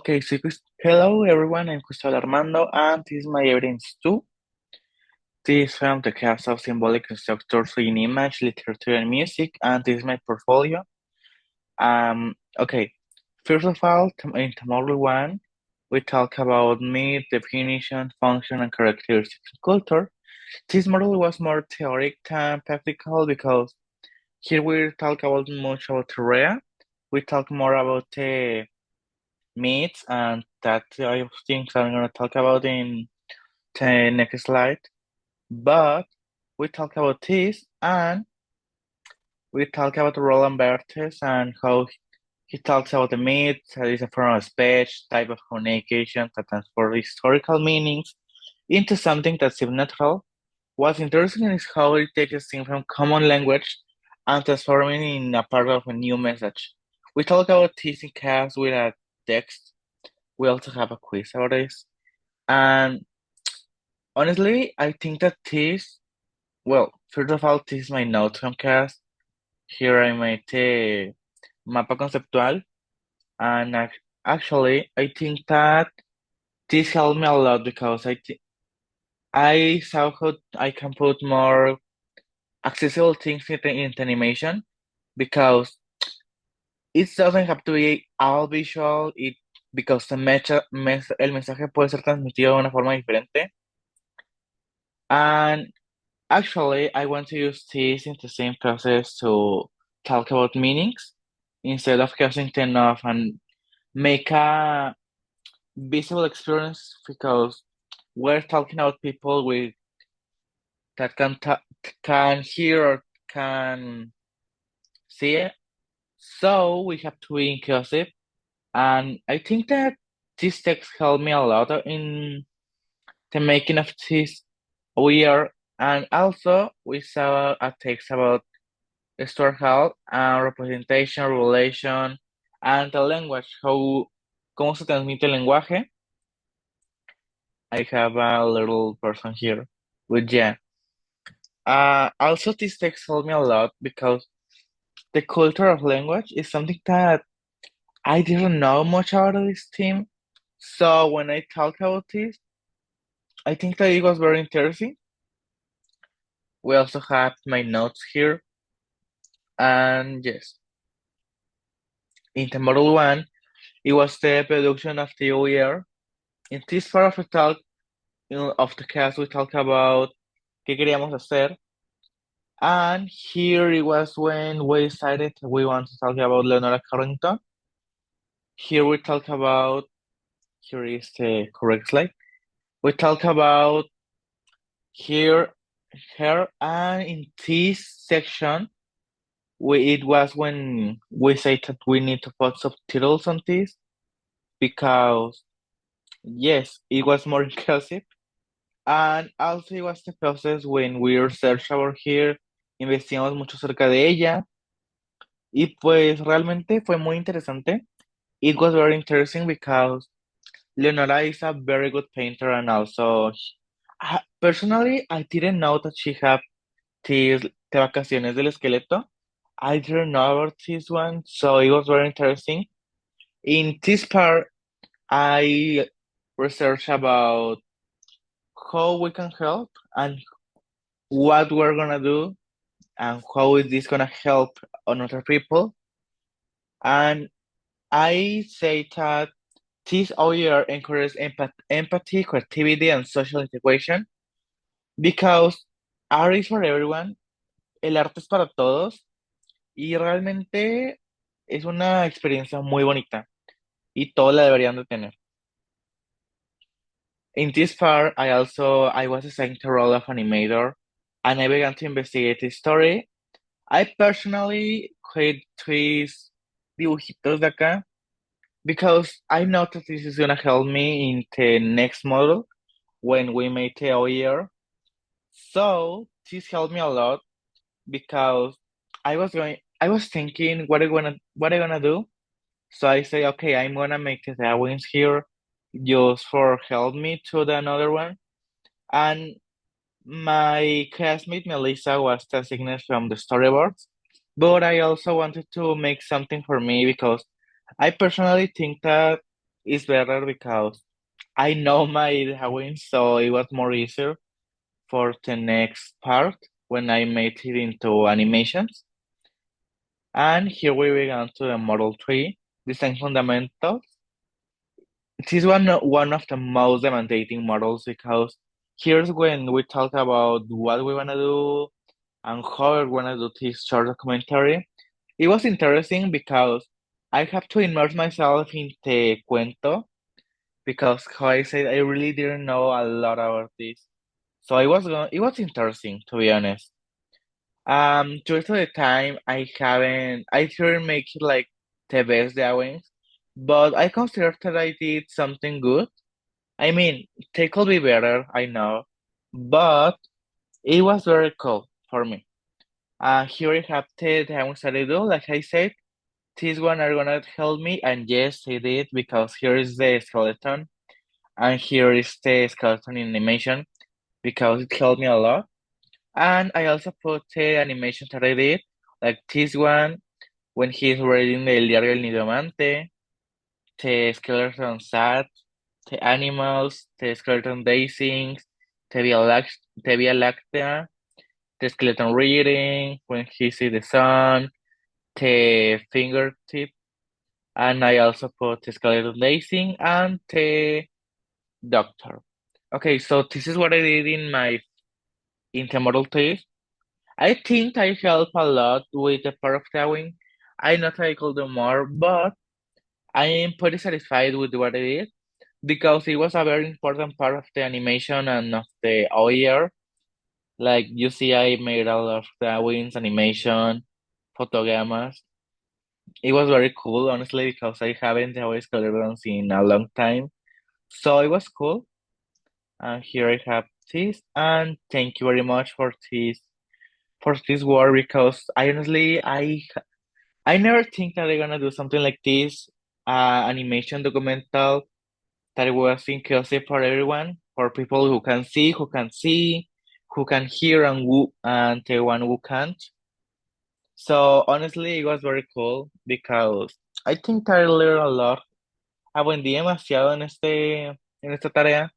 Okay, so hello everyone, I'm Gustavo Armando, and this is my evidence 2. This is from the cast of symbolic structures in image, literature, and music, and this is my portfolio. Okay, first of all, in the model 1, we talk about myth, definition, function, and characteristics of culture. This model was more theoretic than practical because here we talk about much about the we talk more about the myths, and that I think I'm gonna talk about in the next slide. But we talk about this, and we talk about Roland Barthes and how he talks about the myth, that is a form of speech, type of communication that transforms historical meanings into something that seems natural. What's interesting is how it takes things from common language and transforming in a part of a new message. We talk about this in class with a text. We also have a quiz about this. And honestly, I think that this, well, first of all, this is my notes from class. Here I made a mapa conceptual, and actually, I think that this helped me a lot because I saw how I can put more accessible things in the animation because it doesn't have to be all visual, because el mensaje puede ser transmitido de una forma diferente. And actually, I want to use this in the same process to talk about meanings instead of using them off and make a visible experience because we're talking about people with that can hear or can see it. So we have to be inclusive, and I think that this text helped me a lot in the making of this weird. And also, we saw a text about store health and representation, relation, and the language, cómo se transmite el lenguaje. I have a little person here with Jen. Also, this text helped me a lot because the culture of language is something that I didn't know much about this team. So when I talk about this, I think that it was very interesting. We also have my notes here. And yes, in the model 1, it was the production of the OER. In this part of the talk, of the class, we talk about qué queríamos hacer. And here it was when we decided we want to talk about Leonora Carrington. Here we talk about, here is the correct slide. We talk about here, her, and in this section, it was when we said that we need to put subtitles on this because, yes, it was more inclusive. And also it was the process when we researched over here, investigamos mucho acerca de ella, y pues realmente fue muy interesante. It was very interesting because Leonora is a very good painter, and also, personally, I didn't know that she had these the Vacaciones del Esqueleto. I didn't know about this one, so it was very interesting. In this part, I researched about how we can help and what we're gonna do and how is this gonna help on other people. And I say that this OER encourages empathy, creativity, and social integration because art is for everyone. El arte es para todos y realmente es una experiencia muy bonita y todos la deberían de tener. In this part, I was assigned the role of animator, and I began to investigate the story. I personally create these dibujitos de acá because I know that this is gonna help me in the next model when we make the OER. So this helped me a lot because I was thinking what I gonna do. So I say, okay, I'm gonna make the drawings here just for help me to the another one. And my classmate Melissa was the signature from the storyboards, but I also wanted to make something for me because I personally think that is better because I know my drawing, so it was more easier for the next part when I made it into animations. And here we began to the Model 3, Design Fundamentals. This is one of the most demanding models because here's when we talk about what we want to do and how we want to do this short documentary. It was interesting because I have to immerse myself in the cuento because, how I said, I really didn't know a lot about this. So it was interesting to be honest. Due to the time, I didn't make it like the best drawings, but I consider that I did something good. I mean, they could be better, I know, but it was very cool for me. Here I have the drawings that I do, like I said, this one are gonna help me, and yes, I did because here is the skeleton, and here is the skeleton animation because it helped me a lot. And I also put the animation that I did, like this one when he's reading the Diario del Nidomante, the skeleton sad, the animals, the skeleton dancing, the Via Lactea, the skeleton reading when he sees the sun, the fingertip, and I also put the skeleton dancing and the doctor. Okay, so this is what I did in my intermodal test. I think I help a lot with the part of drawing. I know I could do more, but I am pretty satisfied with what I did because it was a very important part of the animation and of the OER. Like you see, I made a lot of drawings, animation, photogramas. It was very cool, honestly, because I haven't drawn skeletons in a long time. So it was cool. And here I have this, and thank you very much for this work because I honestly I never think that I'm gonna do something like this, animation documental that was inclusive for everyone, for people who can hear and the one who can't. So honestly, it was very cool because I think I learned a lot. Aprendí demasiado en esta tarea